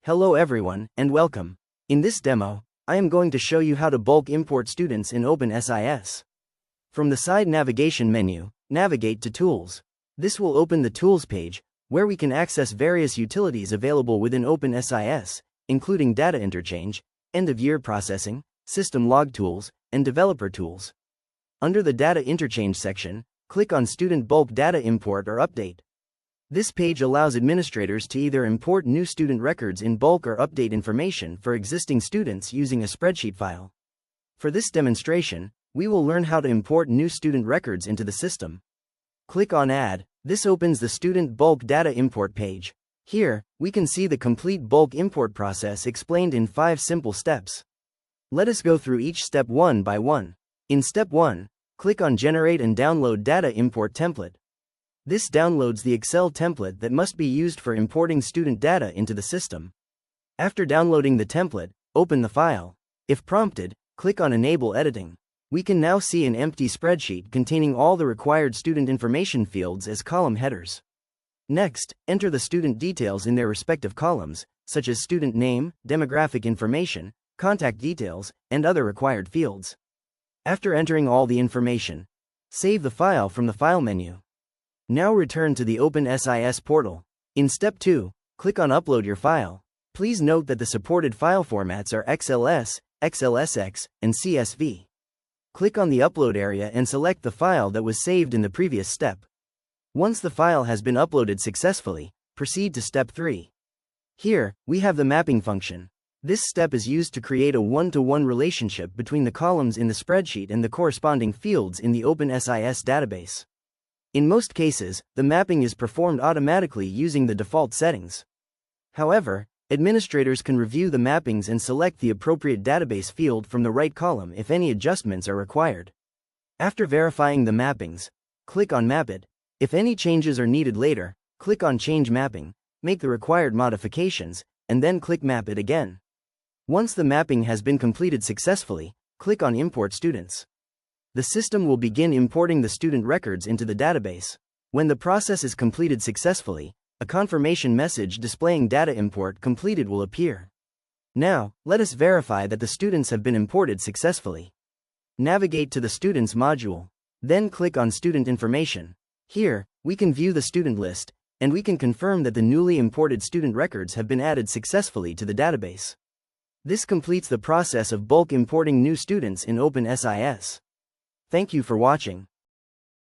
Hello everyone, and welcome. In this demo, I am going to show you how to bulk import students in openSIS. From the side navigation menu, navigate to Tools. This will open the Tools page, where we can access various utilities available within openSIS, including data interchange, end-of-year processing, system log tools, and developer tools. Under the Data Interchange section, click on Student Bulk Data Import or Update. This page allows administrators to either import new student records in bulk or update information for existing students using a spreadsheet file. For this demonstration, we will learn how to import new student records into the system. Click on Add. This opens the Student Bulk Data Import page. Here, we can see the complete bulk import process explained in 5 simple steps. Let us go through each step one by one. In step 1, click on Generate and Download Data Import Template. This downloads the Excel template that must be used for importing student data into the system. After downloading the template, open the file. If prompted, click on Enable Editing. We can now see an empty spreadsheet containing all the required student information fields as column headers. Next, enter the student details in their respective columns, such as student name, demographic information, contact details, and other required fields. After entering all the information, save the file from the File menu. Now return to the openSIS portal. In step 2, click on Upload your file. Please note that the supported file formats are XLS, XLSX, and CSV. Click on the Upload area and select the file that was saved in the previous step. Once the file has been uploaded successfully, proceed to step 3. Here, we have the mapping function. This step is used to create a one-to-one relationship between the columns in the spreadsheet and the corresponding fields in the openSIS database. In most cases, the mapping is performed automatically using the default settings. However, administrators can review the mappings and select the appropriate database field from the right column if any adjustments are required. After verifying the mappings, click on Map It. If any changes are needed later, click on Change Mapping, make the required modifications, and then click Map It again. Once the mapping has been completed successfully, click on Import Students. The system will begin importing the student records into the database. When the process is completed successfully, a confirmation message displaying data import completed will appear. Now, let us verify that the students have been imported successfully. Navigate to the Students module. Then click on Student Information. Here, we can view the student list, and we can confirm that the newly imported student records have been added successfully to the database. This completes the process of bulk importing new students in openSIS. Thank you for watching.